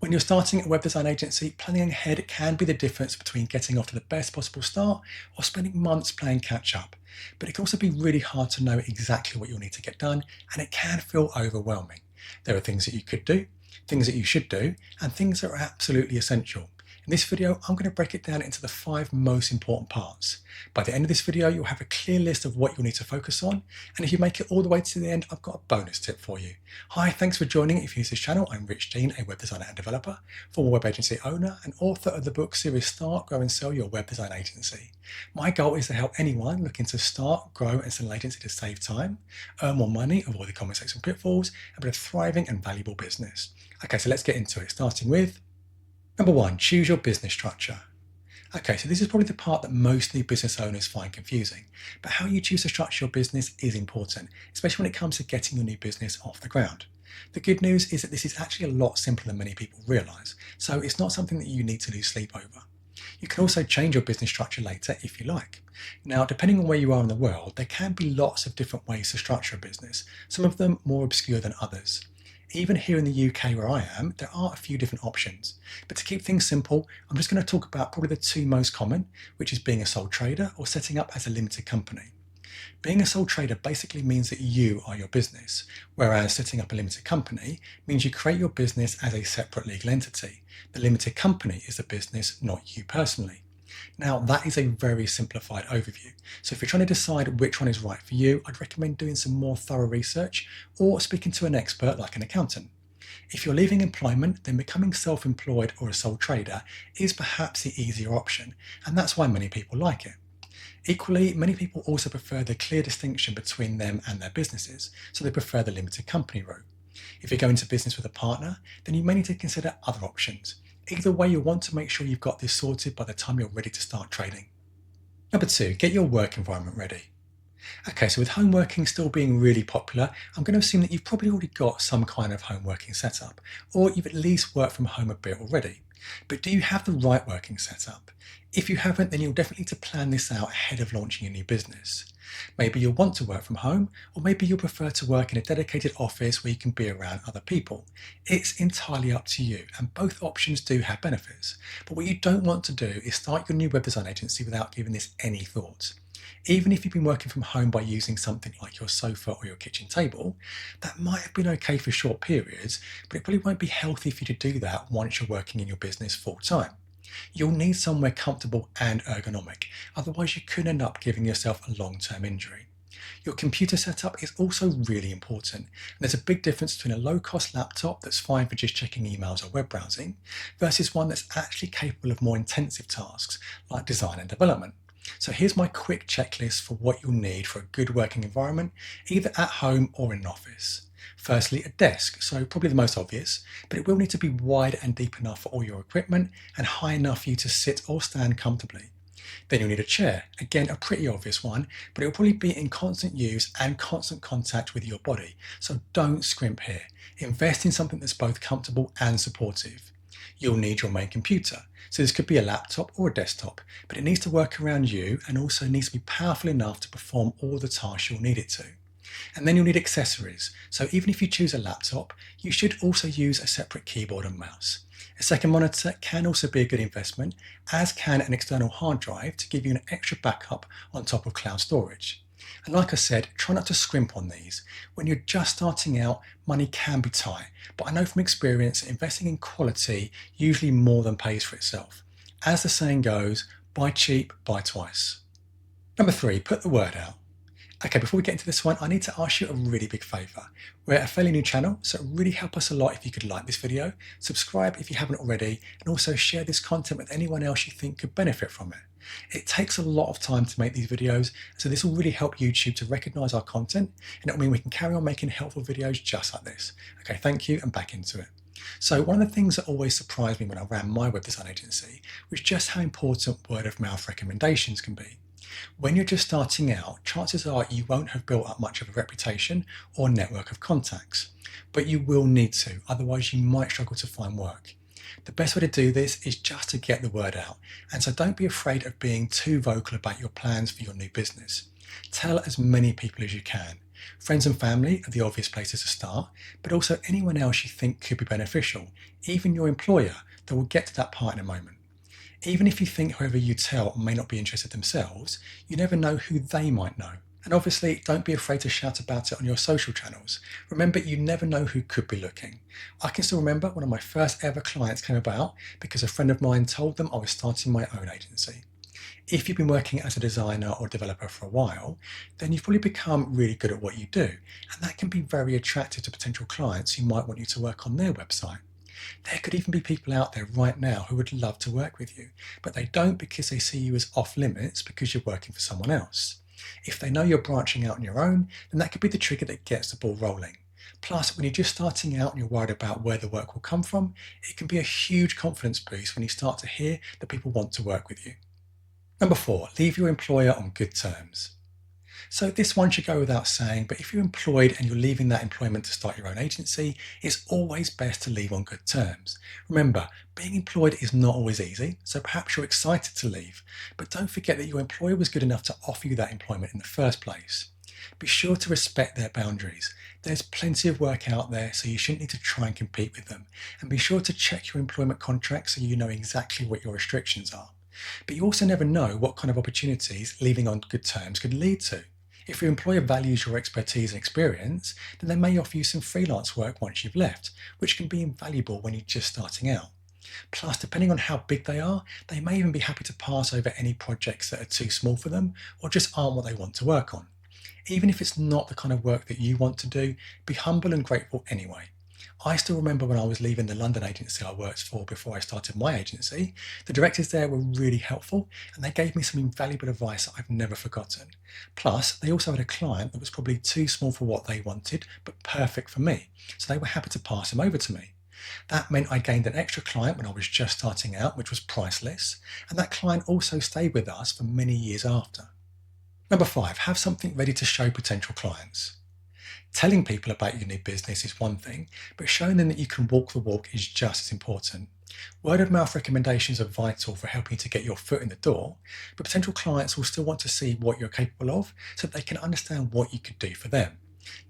When you're starting a web design agency, planning ahead can be the difference between getting off to the best possible start or spending months playing catch up. But it can also be really hard to know exactly what you'll need to get done, and it can feel overwhelming. There are things that you could do, things that you should do, and things that are absolutely essential. In this video, I'm going to break it down into the 5 most important parts. By the end of this video, you'll have a clear list of what you'll need to focus on. And if you make it all the way to the end, I've got a bonus tip for you. Hi, thanks for joining. If you're new to this channel, I'm Rich Dean, a web designer and developer, former web agency owner, and author of the book series Start, Grow and Sell Your Web Design Agency. My goal is to help anyone looking to start, grow and sell an agency to save time, earn more money, avoid the common mistakes and pitfalls, and build a thriving and valuable business. Okay, so let's get into it, starting with Number 1, choose your business structure. Okay, so this is probably the part that most new business owners find confusing, but how you choose to structure your business is important, especially when it comes to getting your new business off the ground. The good news is that this is actually a lot simpler than many people realise, so it's not something that you need to lose sleep over. You can also change your business structure later if you like. Now, depending on where you are in the world, there can be lots of different ways to structure a business, some of them more obscure than others. Even here in the UK where I am, there are a few different options. But to keep things simple, I'm just going to talk about probably the 2 most common, which is being a sole trader or setting up as a limited company. Being a sole trader basically means that you are your business, whereas setting up a limited company means you create your business as a separate legal entity. The limited company is the business, not you personally. Now, that is a very simplified overview. So if you're trying to decide which one is right for you, I'd recommend doing some more thorough research or speaking to an expert like an accountant. If you're leaving employment, then becoming self-employed or a sole trader is perhaps the easier option, and that's why many people like it. Equally, many people also prefer the clear distinction between them and their businesses, so they prefer the limited company route. If you go into business with a partner, then you may need to consider other options. Either way, you'll want to make sure you've got this sorted by the time you're ready to start trading. Number 2, get your work environment ready. Okay, so with home working still being really popular, I'm going to assume that you've probably already got some kind of home working setup, or you've at least worked from home a bit already. But do you have the right working setup? If you haven't, then you'll definitely need to plan this out ahead of launching a new business. Maybe you'll want to work from home, or maybe you'll prefer to work in a dedicated office where you can be around other people. It's entirely up to you, and both options do have benefits. But what you don't want to do is start your new web design agency without giving this any thought. Even if you've been working from home by using something like your sofa or your kitchen table, that might have been okay for short periods, but it probably won't be healthy for you to do that once you're working in your business full time. You'll need somewhere comfortable and ergonomic, otherwise you could end up giving yourself a long-term injury. Your computer setup is also really important, and there's a big difference between a low-cost laptop that's fine for just checking emails or web browsing versus one that's actually capable of more intensive tasks like design and development. So here's my quick checklist for what you'll need for a good working environment, either at home or in an office. Firstly, a desk, so probably the most obvious, but it will need to be wide and deep enough for all your equipment and high enough for you to sit or stand comfortably. Then you'll need a chair, again a pretty obvious one, but it will probably be in constant use and constant contact with your body, so don't scrimp here. Invest in something that's both comfortable and supportive. You'll need your main computer, so this could be a laptop or a desktop, but it needs to work around you and also needs to be powerful enough to perform all the tasks you'll need it to. And then you'll need accessories, so even if you choose a laptop, you should also use a separate keyboard and mouse. A second monitor can also be a good investment, as can an external hard drive to give you an extra backup on top of cloud storage. And like I said, try not to scrimp on these. When you're just starting out, money can be tight, but I know from experience that investing in quality usually more than pays for itself. As the saying goes, buy cheap, buy twice. Number 3, put the word out. Okay, before we get into this one, I need to ask you a really big favour. We're a fairly new channel, so it would really help us a lot if you could like this video, subscribe if you haven't already, and also share this content with anyone else you think could benefit from it. It takes a lot of time to make these videos, so this will really help YouTube to recognise our content, and it'll mean we can carry on making helpful videos just like this. Okay, thank you, and back into it. So one of the things that always surprised me when I ran my web design agency was just how important word of mouth recommendations can be. When you're just starting out, chances are you won't have built up much of a reputation or network of contacts, but you will need to, otherwise you might struggle to find work. The best way to do this is just to get the word out, and so don't be afraid of being too vocal about your plans for your new business. Tell as many people as you can. Friends and family are the obvious places to start, but also anyone else you think could be beneficial, even your employer, though we'll get to that part in a moment. Even if you think whoever you tell may not be interested themselves, you never know who they might know. And obviously, don't be afraid to shout about it on your social channels. Remember, you never know who could be looking. I can still remember one of my first ever clients came about because a friend of mine told them I was starting my own agency. If you've been working as a designer or developer for a while, then you've probably become really good at what you do, and that can be very attractive to potential clients who might want you to work on their website. There could even be people out there right now who would love to work with you, but they don't because they see you as off limits because you're working for someone else. If they know you're branching out on your own, then that could be the trigger that gets the ball rolling. Plus, when you're just starting out and you're worried about where the work will come from, it can be a huge confidence boost when you start to hear that people want to work with you. Number 4, leave your employer on good terms. So this one should go without saying, but if you're employed and you're leaving that employment to start your own agency, it's always best to leave on good terms. Remember, being employed is not always easy, so perhaps you're excited to leave, but don't forget that your employer was good enough to offer you that employment in the first place. Be sure to respect their boundaries. There's plenty of work out there, so you shouldn't need to try and compete with them. And be sure to check your employment contract so you know exactly what your restrictions are. But you also never know what kind of opportunities leaving on good terms could lead to. If your employer values your expertise and experience, then they may offer you some freelance work once you've left, which can be invaluable when you're just starting out. Plus, depending on how big they are, they may even be happy to pass over any projects that are too small for them or just aren't what they want to work on. Even if it's not the kind of work that you want to do, be humble and grateful anyway. I still remember when I was leaving the London agency I worked for before I started my agency, the directors there were really helpful and they gave me some invaluable advice that I've never forgotten. Plus, they also had a client that was probably too small for what they wanted, but perfect for me, so they were happy to pass him over to me. That meant I gained an extra client when I was just starting out, which was priceless, and that client also stayed with us for many years after. Number 5, have something ready to show potential clients. Telling people about your new business is one thing, but showing them that you can walk the walk is just as important. Word of mouth recommendations are vital for helping you to get your foot in the door, but potential clients will still want to see what you're capable of so that they can understand what you could do for them.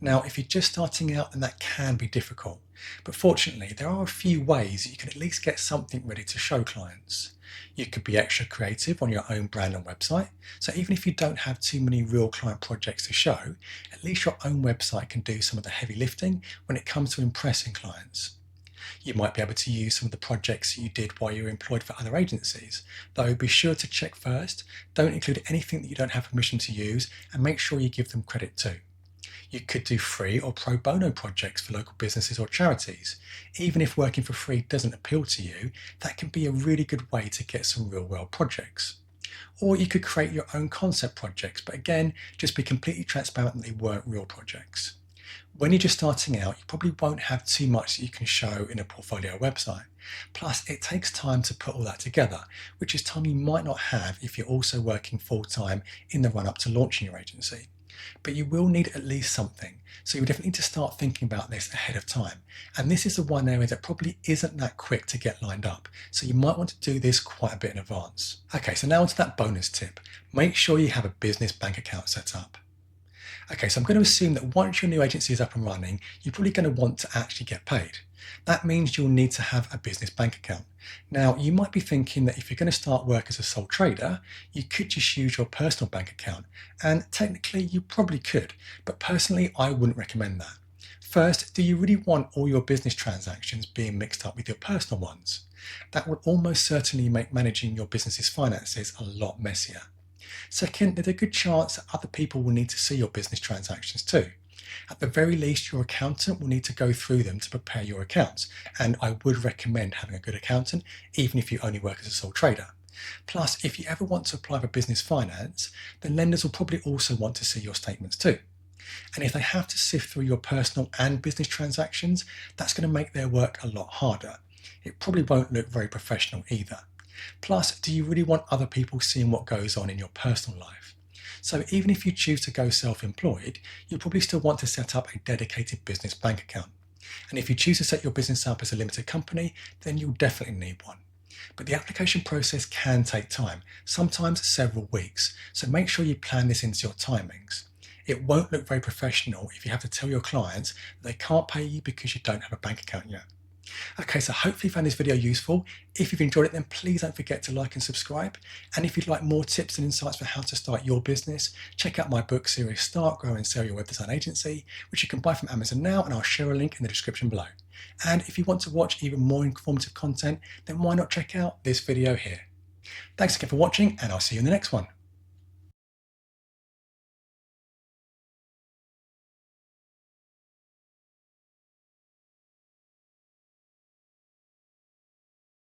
Now, if you're just starting out, then that can be difficult, but fortunately, there are a few ways that you can at least get something ready to show clients. You could be extra creative on your own brand and website, so even if you don't have too many real client projects to show, at least your own website can do some of the heavy lifting when it comes to impressing clients. You might be able to use some of the projects you did while you were employed for other agencies, though be sure to check first, don't include anything that you don't have permission to use, and make sure you give them credit too. You could do free or pro bono projects for local businesses or charities. Even if working for free doesn't appeal to you, that can be a really good way to get some real world projects. Or you could create your own concept projects, but again, just be completely transparent that they weren't real projects. When you're just starting out, you probably won't have too much that you can show in a portfolio website. Plus, it takes time to put all that together, which is time you might not have if you're also working full time in the run up to launching your agency. But you will need at least something, so you definitely need to start thinking about this ahead of time. And this is the one area that probably isn't that quick to get lined up, so you might want to do this quite a bit in advance. Okay, so now onto that bonus tip. Make sure you have a business bank account set up. Okay, so I'm going to assume that once your new agency is up and running, you're probably going to want to actually get paid. That means you'll need to have a business bank account. Now, you might be thinking that if you're going to start work as a sole trader, you could just use your personal bank account. And technically, you probably could, but personally, I wouldn't recommend that. First, do you really want all your business transactions being mixed up with your personal ones? That would almost certainly make managing your business's finances a lot messier. Second, there's a good chance that other people will need to see your business transactions too. At the very least, your accountant will need to go through them to prepare your accounts, and I would recommend having a good accountant, even if you only work as a sole trader. Plus, if you ever want to apply for business finance, then lenders will probably also want to see your statements too. And if they have to sift through your personal and business transactions, that's going to make their work a lot harder. It probably won't look very professional either. Plus, do you really want other people seeing what goes on in your personal life? So even if you choose to go self-employed, you'll probably still want to set up a dedicated business bank account. And if you choose to set your business up as a limited company, then you'll definitely need one. But the application process can take time, sometimes several weeks, so make sure you plan this into your timings. It won't look very professional if you have to tell your clients that they can't pay you because you don't have a bank account yet. Okay, so hopefully you found this video useful. If you've enjoyed it, then please don't forget to like and subscribe. And if you'd like more tips and insights for how to start your business, check out my book series, Start, Grow and Sell Your Web Design Agency, which you can buy from Amazon now, and I'll share a link in the description below. And if you want to watch even more informative content, then why not check out this video here. Thanks again for watching, and I'll see you in the next one.